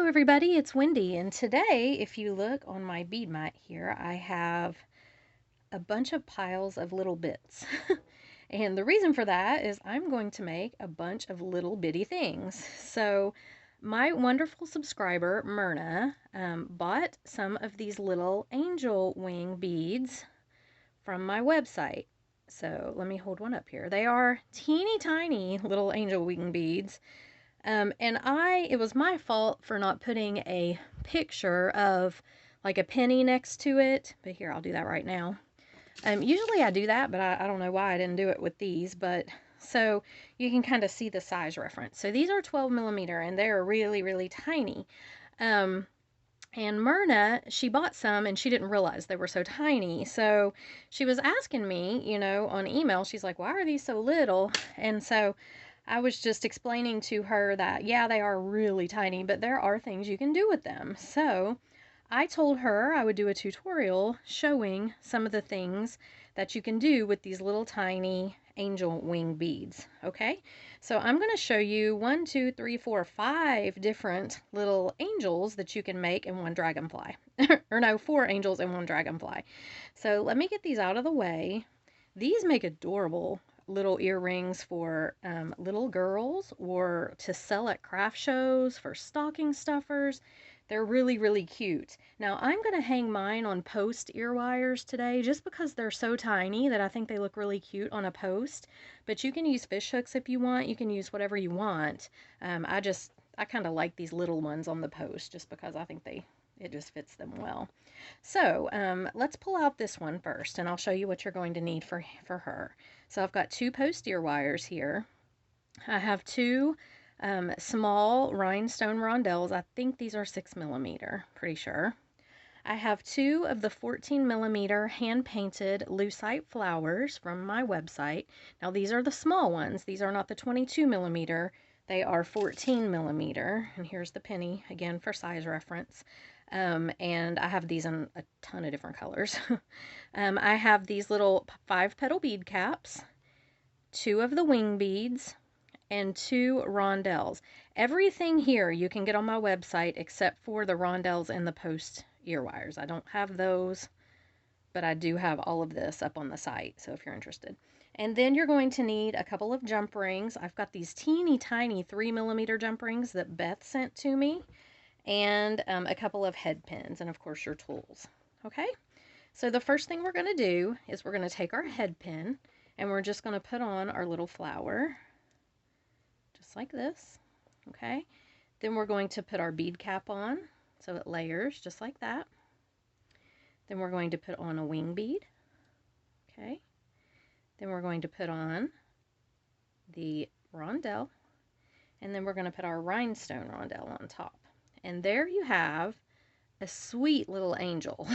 everybody, it's Wendy, and today, if you look on my bead mat here, I have a bunch of piles of little bits. And the reason for that is I'm going to make a bunch of little bitty things. So my wonderful subscriber, Myrna, bought some of these little angel wing beads from my website. So let me hold one up here. They are teeny tiny little angel wing beads. And it was my fault for not putting a picture of like a penny next to it. But here, I'll do that right now. Usually I do that, but I don't know why I didn't do it with these. But so you can kind of see the size reference. So these are 12 millimeter and they're really, really tiny. And Myrna, she bought some and she didn't realize they were so tiny. So she was asking me, on email, she's like, why are these so little? And so I was just explaining to her that, yeah, they are really tiny, but there are things you can do with them. So I told her I would do a tutorial showing some of the things that you can do with these little tiny angel wing beads. Okay, so I'm going to show you 1, 2, 3, 4, 5 different little angels that you can make in one dragonfly. Or no, 4 angels in one dragonfly. So let me get these out of the way. These make adorable little earrings for little girls or to sell at craft shows for stocking stuffers. They're really, really cute. Now I'm going to hang mine on post ear wires today just because they're so tiny that I think they look really cute on a post. But you can use fish hooks if you want. You can use whatever you want. I kind of like these little ones on the post just because I think it just fits them well. So let's pull out this one first and I'll show you what you're going to need for her. So I've got 2 post ear wires here. I have 2 small rhinestone rondelles. I think these are 6 millimeter, pretty sure. I have 2 of the 14 millimeter hand painted lucite flowers from my website. Now these are the small ones. These are not the 22 millimeter. They are 14 millimeter. And here's the penny again for size reference. And I have these in a ton of different colors. I have these little 5 petal bead caps, 2 of the wing beads, and 2 rondelles. Everything here you can get on my website except for the rondelles and the post ear wires. I don't have those, but I do have all of this up on the site, so if you're interested. And then you're going to need a couple of jump rings. I've got these teeny tiny 3 millimeter jump rings that Beth sent to me, and a couple of head pins, and of course your tools. Okay, so the first thing we're going to do is we're going to take our head pin and we're just going to put on our little flower just like this. Okay, then we're going to put our bead cap on so it layers just like that. Then we're going to put on a wing bead. Okay, then we're going to put on the rondelle, and then we're going to put our rhinestone rondelle on top. And there you have a sweet little angel.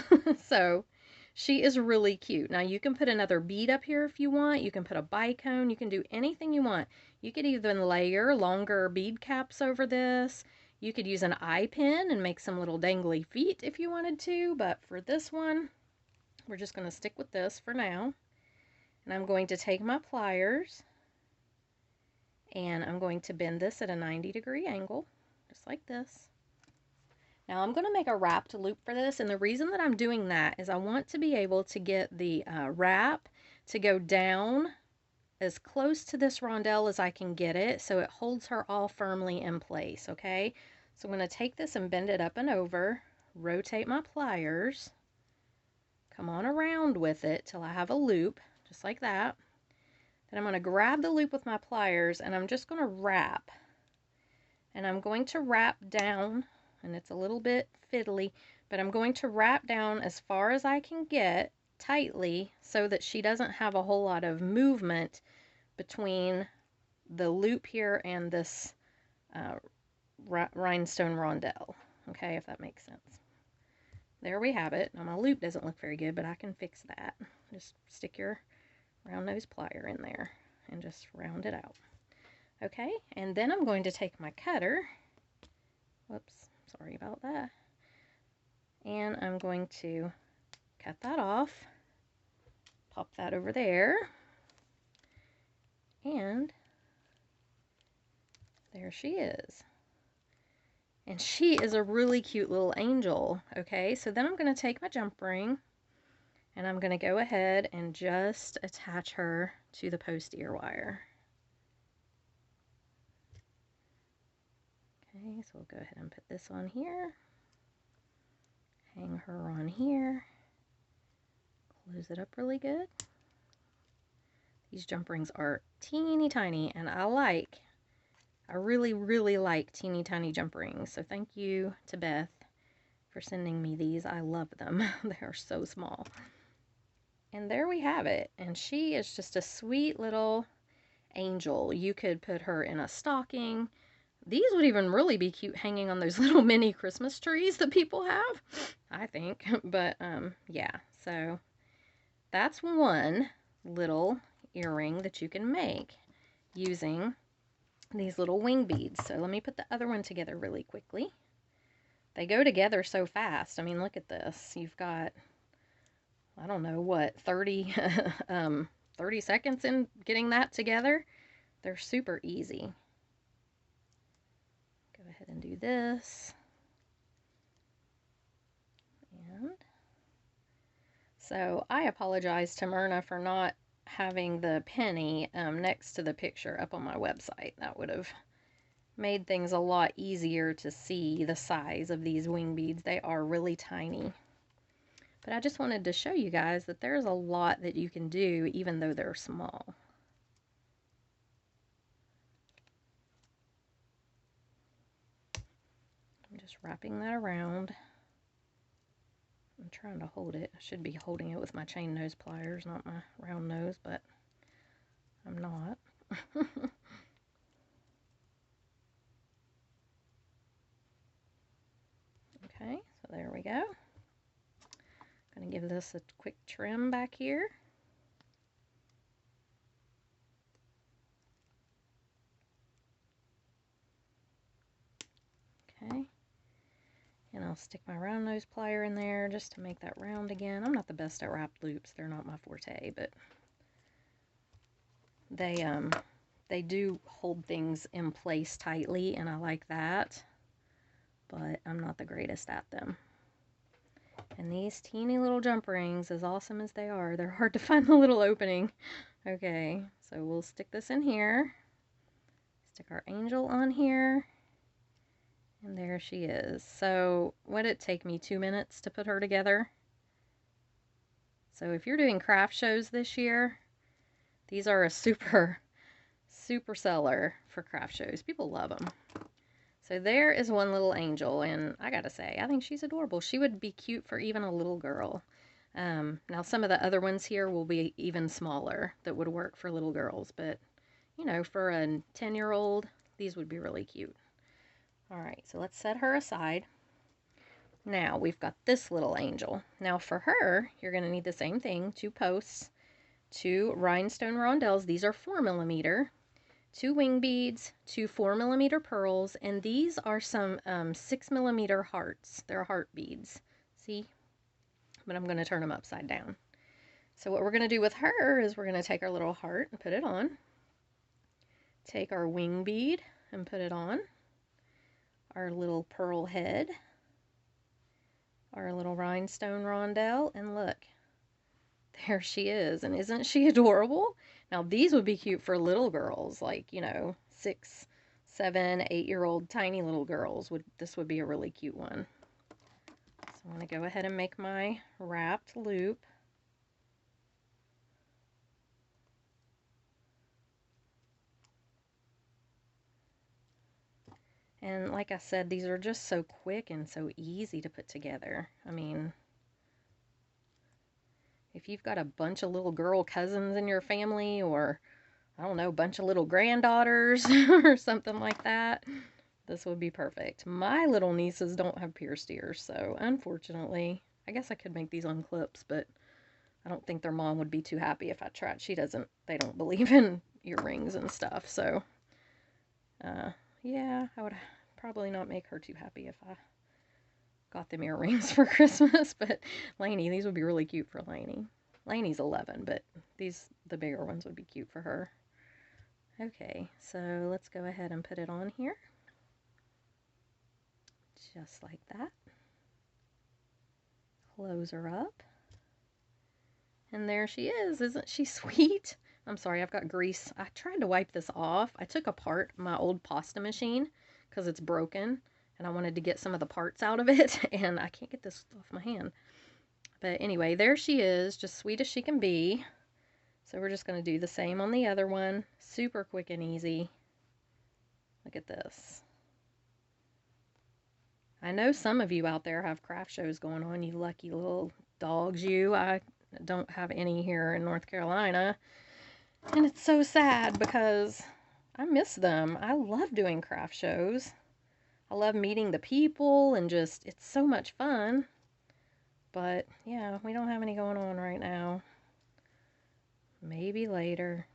So she is really cute. Now you can put another bead up here if you want. You can put a bicone. You can do anything you want. You could even layer longer bead caps over this. You could use an eye pin and make some little dangly feet if you wanted to. But for this one, we're just going to stick with this for now. And I'm going to take my pliers and I'm going to bend this at a 90-degree angle, just like this. Now I'm going to make a wrapped loop for this, and the reason that I'm doing that is I want to be able to get the wrap to go down as close to this rondelle as I can get it so it holds her all firmly in place, okay? So I'm going to take this and bend it up and over, rotate my pliers, come on around with it till I have a loop, just like that. Then I'm going to grab the loop with my pliers and I'm just going to wrap. And I'm going to wrap down, and it's a little bit fiddly, but I'm going to wrap down as far as I can get tightly so that she doesn't have a whole lot of movement between the loop here and this rhinestone rondelle. Okay, if that makes sense. There we have it. Now my loop doesn't look very good, but I can fix that. Just stick your round nose plier in there and just round it out. Okay, and then I'm going to take my cutter. Whoops, sorry about that. And I'm going to cut that off, pop that over there, and there she is. And she is a really cute little angel. Okay, so then I'm going to take my jump ring and I'm going to go ahead and just attach her to the post ear wire. Okay, so we'll go ahead and put this on here. Hang her on here. Close it up really good. These jump rings are teeny tiny, and I really like teeny tiny jump rings. So thank you to Beth for sending me these. I love them. They are so small. And there we have it. And she is just a sweet little angel. You could put her in a stocking. These would even really be cute hanging on those little mini Christmas trees that people have, I think. But yeah, so that's one little earring that you can make using these little wing beads. So let me put the other one together really quickly. They go together so fast. I mean, look at this. You've got, I don't know what, 30 seconds in getting that together. They're super easy. Go ahead and do this. And so I apologize to Myrna for not having the penny next to the picture up on my website. That would have made things a lot easier to see the size of these wing beads. They are really tiny. But I just wanted to show you guys that there's a lot that you can do even though they're small. I'm just wrapping that around. I'm trying to hold it. I should be holding it with my chain nose pliers, not my round nose, but I'm not. Okay, so there we go. I'm going to give this a quick trim back here. Okay. And I'll stick my round nose plier in there just to make that round again. I'm not the best at wrapped loops. They're not my forte, but they do hold things in place tightly, and I like that. But I'm not the greatest at them. And these teeny little jump rings, as awesome as they are, they're hard to find the little opening. Okay, so we'll stick this in here. Stick our angel on here. And there she is. So, would it take me 2 minutes to put her together? So if you're doing craft shows this year, these are a super seller for craft shows. People love them. So there is one little angel, and I gotta say, I think she's adorable. She would be cute for even a little girl. Now some of the other ones here will be even smaller that would work for little girls, but you know, for a 10-year-old, these would be really cute. All right, so let's set her aside. Now we've got this little angel. Now for her, you're going to need the same thing, 2 posts, 2 rhinestone rondelles. These are 4mm, 2 wing beads, 2 4mm pearls, and these are some 6mm hearts. They're heart beads. See? But I'm going to turn them upside down. So what we're going to do with her is we're going to take our little heart and put it on. Take our wing bead and put it on. Our little pearl head. Our little rhinestone rondelle, and look, there she is. And isn't she adorable? Now these would be cute for little girls, like, you know, 6, 7, 8-year-old tiny little girls. This would be a really cute one. So I'm going to go ahead and make my wrapped loop. And like I said, these are just so quick and so easy to put together. I mean, if you've got a bunch of little girl cousins in your family, or I don't know, a bunch of little granddaughters or something like that, this would be perfect. My little nieces don't have pierced ears, so unfortunately, I guess I could make these on clips, but I don't think their mom would be too happy if I tried. They don't believe in earrings and stuff, so yeah, I would probably not make her too happy if I got them earrings for Christmas. But Lainey, these would be really cute for Lainey. Lainey's 11, but the bigger ones would be cute for her. Okay, so let's go ahead and put it on here. Just like that. Close her up. And there she is. Isn't she sweet? I'm sorry, I've got grease. I tried to wipe this off. I took apart my old pasta machine because it's broken, and I wanted to get some of the parts out of it, and I can't get this off my hand. But anyway, there she is, just sweet as she can be. So we're just going to do the same on the other one. Super quick and easy. Look at this. I know some of you out there have craft shows going on, you lucky little dogs, you. I don't have any here in North Carolina. And it's so sad because I miss them. I love doing craft shows. I love meeting the people and just, it's so much fun. But yeah, we don't have any going on right now. Maybe later.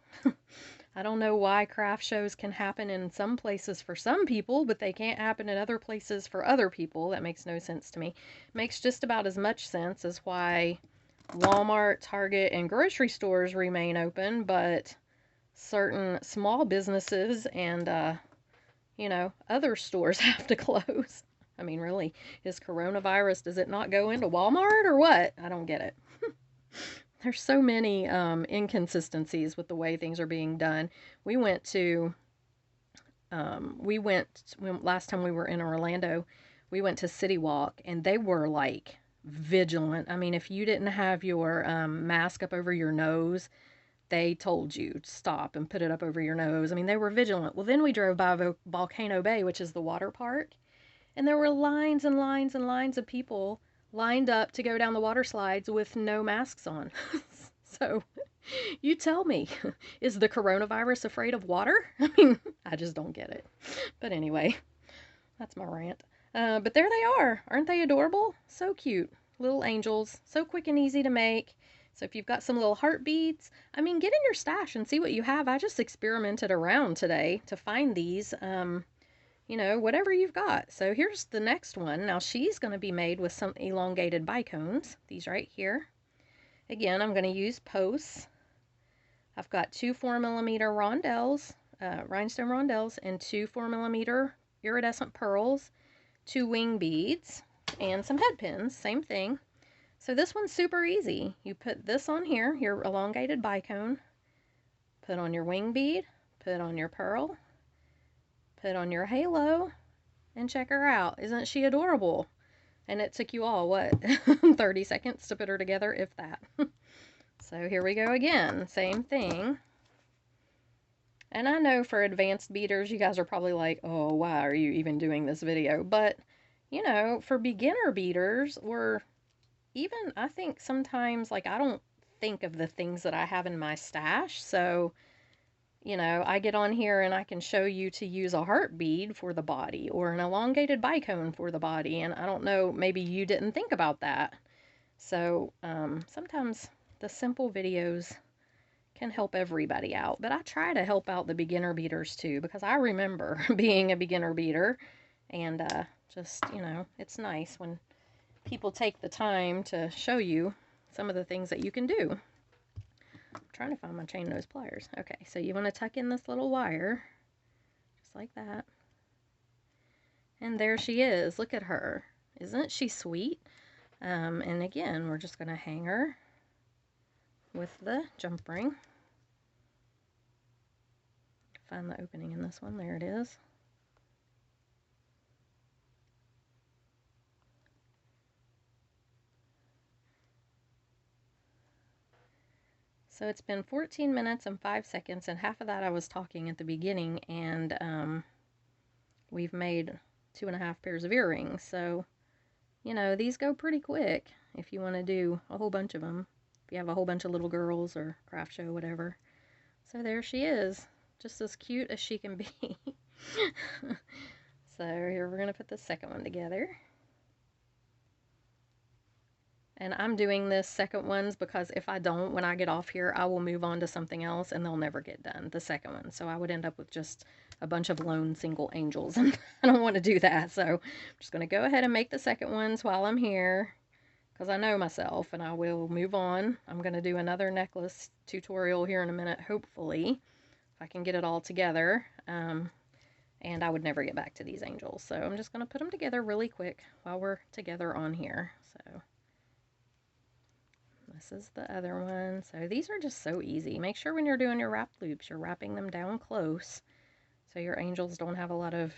I don't know why craft shows can happen in some places for some people, but they can't happen in other places for other people. That makes no sense to me. Makes just about as much sense as why Walmart, Target, and grocery stores remain open, but certain small businesses and, you know, other stores have to close. I mean, really, is coronavirus, does it not go into Walmart or what? I don't get it. There's so many inconsistencies with the way things are being done. We went to, last time we were in Orlando, we went to City Walk, and they were like vigilant. I mean, if you didn't have your mask up over your nose, they told you to stop and put it up over your nose. I mean, they were vigilant. Well, then we drove by Volcano Bay, which is the water park, and there were lines and lines and lines of people lined up to go down the water slides with no masks on. So, you tell me, is the coronavirus afraid of water? I mean, I just don't get it. But anyway, that's my rant. But there they are. Aren't they adorable? So cute. Little angels. So quick and easy to make. So if you've got some little heart beads, I mean, get in your stash and see what you have. I just experimented around today to find these, you know, whatever you've got. So here's the next one. Now she's going to be made with some elongated bicones. These right here. Again, I'm going to use posts. I've got 2 4mm rondelles, rhinestone rondelles, and 2 4mm iridescent pearls, 2 wing beads, and some head pins. Same thing. So this one's super easy. You put this on here, your elongated bicone, put on your wing bead, put on your pearl, put on your halo, and check her out. Isn't she adorable? And it took you all, what, 30 seconds to put her together, if that. So here we go again. Same thing. And I know for advanced beaders, you guys are probably like, oh, why are you even doing this video? But, you know, for beginner beaders, or even, I think sometimes, like, I don't think of the things that I have in my stash. So, you know, I get on here and I can show you to use a heart bead for the body or an elongated bicone for the body. And I don't know, maybe you didn't think about that. So sometimes the simple videos can help everybody out. But I try to help out the beginner beaders too, because I remember being a beginner beader. And just, you know, it's nice when people take the time to show you some of the things that you can do. I'm trying to find my chain nose pliers. Okay, so you want to tuck in this little wire, just like that. And there she is. Look at her. Isn't she sweet? And again, we're just going to hang her with the jump ring. Find the opening in this one. There it is. So it's been 14 minutes and 5 seconds, and half of that I was talking at the beginning, and we've made 2.5 pairs of earrings. So, you know, these go pretty quick if you want to do a whole bunch of them. If you have a whole bunch of little girls or craft show, whatever. So there she is, just as cute as she can be. So here we're going to put the second one together. And I'm doing this second ones because if I don't, when I get off here, I will move on to something else and they'll never get done, the second one. So I would end up with just a bunch of lone single angels, and I don't want to do that. So I'm just going to go ahead and make the second ones while I'm here, because I know myself, and I will move on. I'm going to do another necklace tutorial here in a minute, hopefully, if I can get it all together. and I would never get back to these angels. So I'm just going to put them together really quick while we're together on here. So this is the other one. So these are just so easy. Make sure when you're doing your wrap loops, you're wrapping them down close so your angels don't have a lot of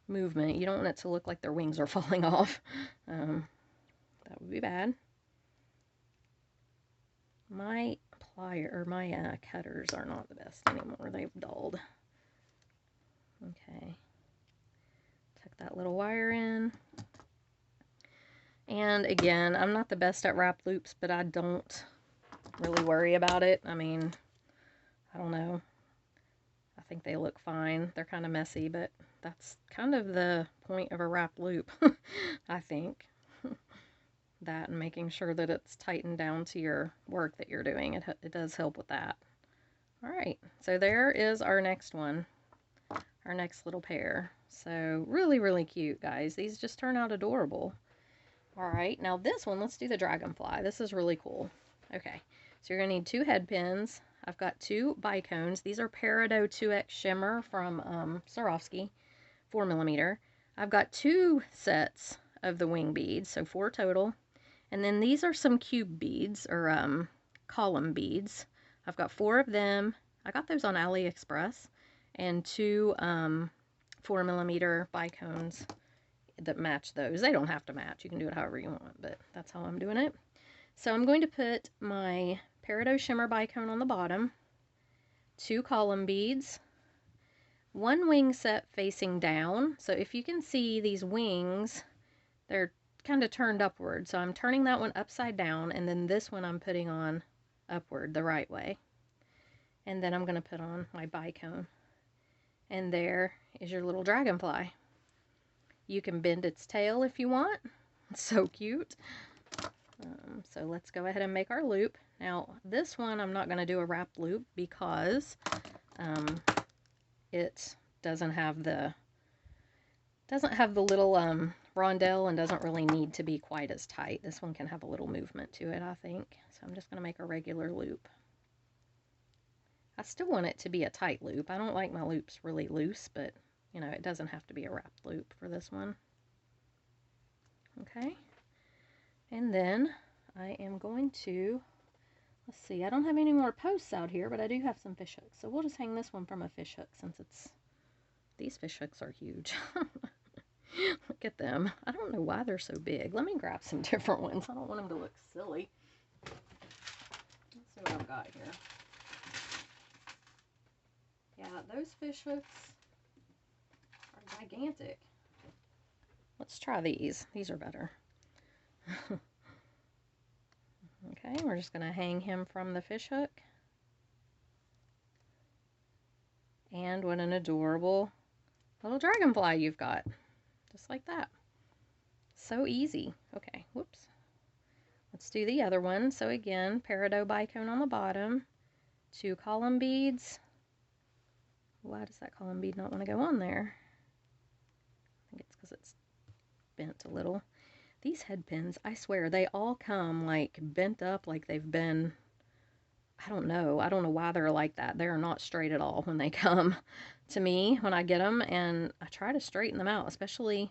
movement. You don't want it to look like their wings are falling off. That would be bad. My cutters are not the best anymore. They've dulled. Okay. Tuck that little wire in. And again, I'm not the best at wrap loops, but I don't really worry about it. I mean, I don't know. I think they look fine. They're kind of messy, but that's kind of the point of a wrap loop, I think. That and making sure that it's tightened down to your work that you're doing. It does help with that. All right, so there is our next one, our next little pair. So really, really cute, guys. These just turn out adorable. All right, now this one, let's do the Dragonfly. This is really cool. Okay, so you're gonna need 2 head pins. I've got 2 bicones. These are Peridot 2X Shimmer from Swarovski, 4mm. I've got 2 sets of the wing beads, so 4 total. And then these are some cube beads, or column beads. I've got 4 of them. I got those on AliExpress. And 2 4mm bicones that match those. They don't have to match. You can do it however you want, but that's how I'm doing it. So I'm going to put my Peridot Shimmer bicone on the bottom, 2 column beads, 1 wing set facing down. So if you can see these wings, they're kind of turned upward. So I'm turning that one upside down, and then this one I'm putting on upward the right way. And then I'm going to put on my bicone. And there is your little dragonfly. You can bend its tail if you want. It's so cute. So let's go ahead and make our loop. Now this one I'm not going to do a wrap loop because it doesn't have the little rondelle and doesn't really need to be quite as tight. This one can have a little movement to it, I think. So I'm just going to make a regular loop. I still want it to be a tight loop. I don't like my loops really loose, but you know, it doesn't have to be a wrapped loop for this one. Okay. And then I am going to, let's see, I don't have any more posts out here, but I do have some fish hooks. So we'll just hang this one from a fish hook since these fish hooks are huge. Look at them. I don't know why they're so big. Let me grab some different ones. I don't want them to look silly. Let's see what I've got here. Yeah, those fish hooks are gigantic. Let's try these. These are better. Okay, we're just going to hang him from the fish hook. And what an adorable little dragonfly you've got. Just like that. So easy. Okay, whoops. Let's do the other one. So again, Peridot bicone on the bottom. 2 column beads. Why does that column bead not want to go on there? I think it's because it's bent a little. These head pins, I swear, they all come like bent up like they've been, I don't know why they're like that. They're not straight at all when they come to me when I get them, and I try to straighten them out, especially,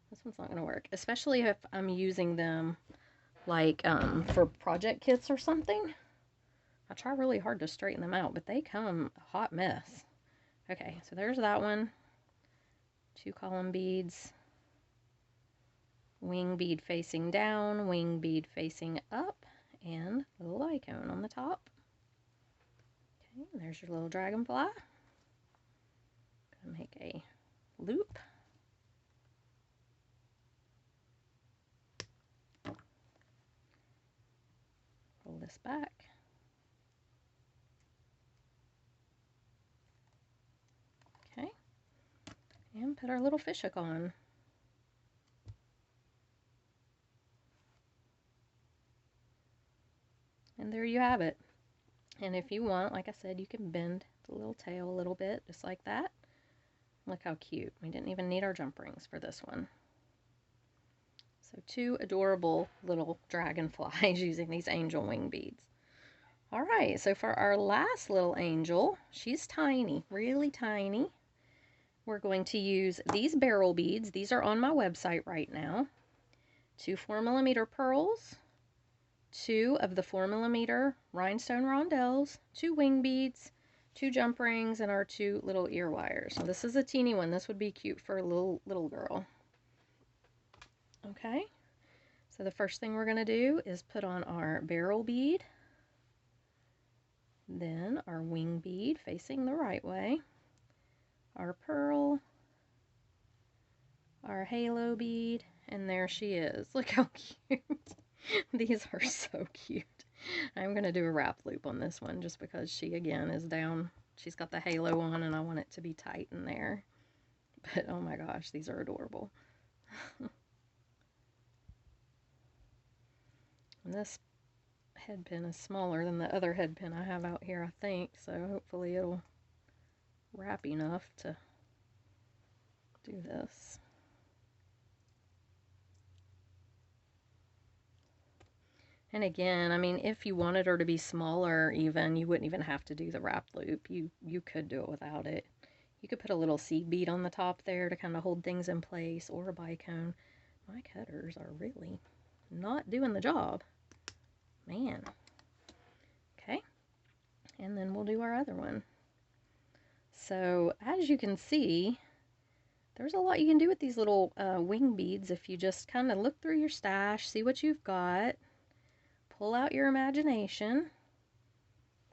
this one's not going to work, especially if I'm using them like for project kits or something. I try really hard to straighten them out, but they come a hot mess. Okay, so there's that one. 2 column beads. Wing bead facing down, wing bead facing up, and a little icon on the top. Okay, there's your little dragonfly. Gonna make a loop. Pull this back. Okay, and put our little fish hook on. And there you have it. And if you want, like I said, you can bend the little tail a little bit, just like that. Look how cute. We didn't even need our jump rings for this one. So 2 adorable little dragonflies using these angel wing beads. All right, so for our last little angel, she's tiny, really tiny. we're going to use these barrel beads. These are on my website right now. 2 4mm pearls, 2 of the 4mm rhinestone rondelles, 2 wing beads, 2 jump rings, and our 2 little ear wires. So this is a teeny one. This would be cute for a little girl. Okay, so the first thing we're going to do is put on our barrel bead, then our wing bead facing the right way, our pearl, our halo bead, and there she is. Look how cute. These are so cute. I'm going to do a wrap loop on this one just because she, again, is down. She's got the halo on, and I want it to be tight in there. But, oh my gosh, these are adorable. And this head pin is smaller than the other head pin I have out here, I think. So hopefully it'll wrap enough to do this. And again, I mean, if you wanted her to be smaller even, you wouldn't even have to do the wrap loop. You could do it without it. You could put a little seed bead on the top there to kind of hold things in place, or a bicone. My cutters are really not doing the job. Man. Okay. And then we'll do our other one. So, as you can see, there's a lot you can do with these little wing beads if you just kind of look through your stash, see what you've got. Pull out your imagination.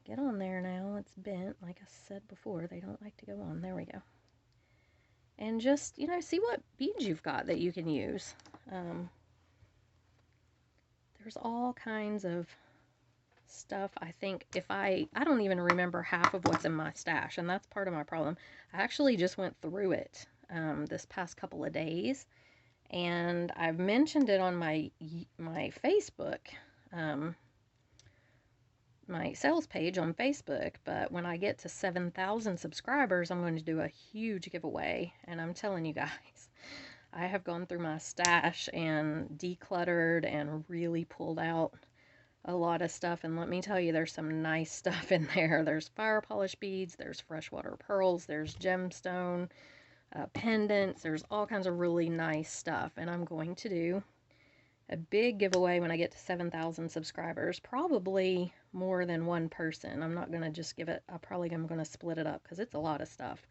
Get on there now. It's bent. Like I said before, they don't like to go on. There we go. And just, you know, see what beads you've got that you can use. There's all kinds of stuff. I think if I don't even remember half of what's in my stash, and that's part of my problem. I actually just went through it this past couple of days, and I've mentioned it on my Facebook, my sales page on Facebook, but when I get to 7,000 subscribers, I'm going to do a huge giveaway, and I'm telling you guys, I have gone through my stash and decluttered and really pulled out a lot of stuff, and let me tell you, there's some nice stuff in there. There's fire polish beads, there's freshwater pearls, there's gemstone pendants, there's all kinds of really nice stuff, and I'm going to do a big giveaway when I get to 7,000 subscribers, probably more than one person. I'm not going to just give it, I probably am going to split it up because it's a lot of stuff.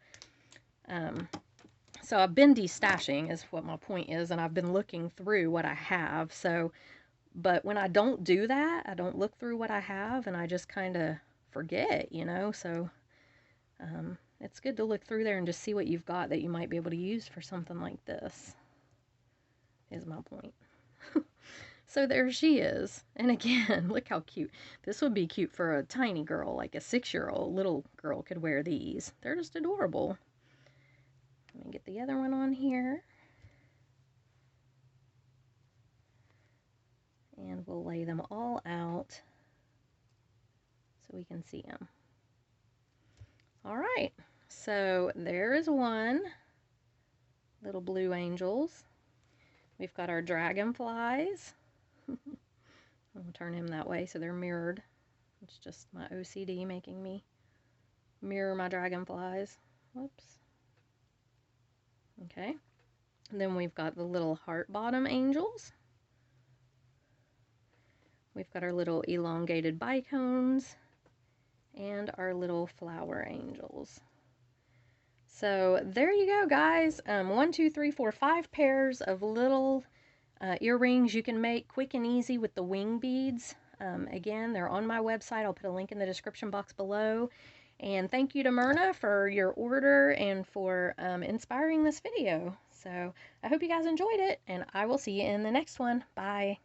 So I've been destashing is what my point is, and I've been looking through what I have. So, but when I don't do that, I don't look through what I have, and I just kind of forget, you know, so it's good to look through there and just see what you've got that you might be able to use for something like this, is my point. So there she is. And again, look how cute. This would be cute for a tiny girl, like a 6-year-old little girl could wear these. They're just adorable. Let me get the other one on here. And we'll lay them all out so we can see them. All right, so there is one. Little blue angels. We've got our dragonflies. I'll turn him that way so they're mirrored. It's just my OCD making me mirror my dragonflies. Whoops. Okay. And then we've got the little heart bottom angels. We've got our little elongated bicones and our little flower angels. So there you go, guys. 1, 2, 3, 4, 5 pairs of little earrings you can make quick and easy with the wing beads. Again, they're on my website. I'll put a link in the description box below. And thank you to Myrna for your order and for inspiring this video. So I hope you guys enjoyed it, and I will see you in the next one. Bye.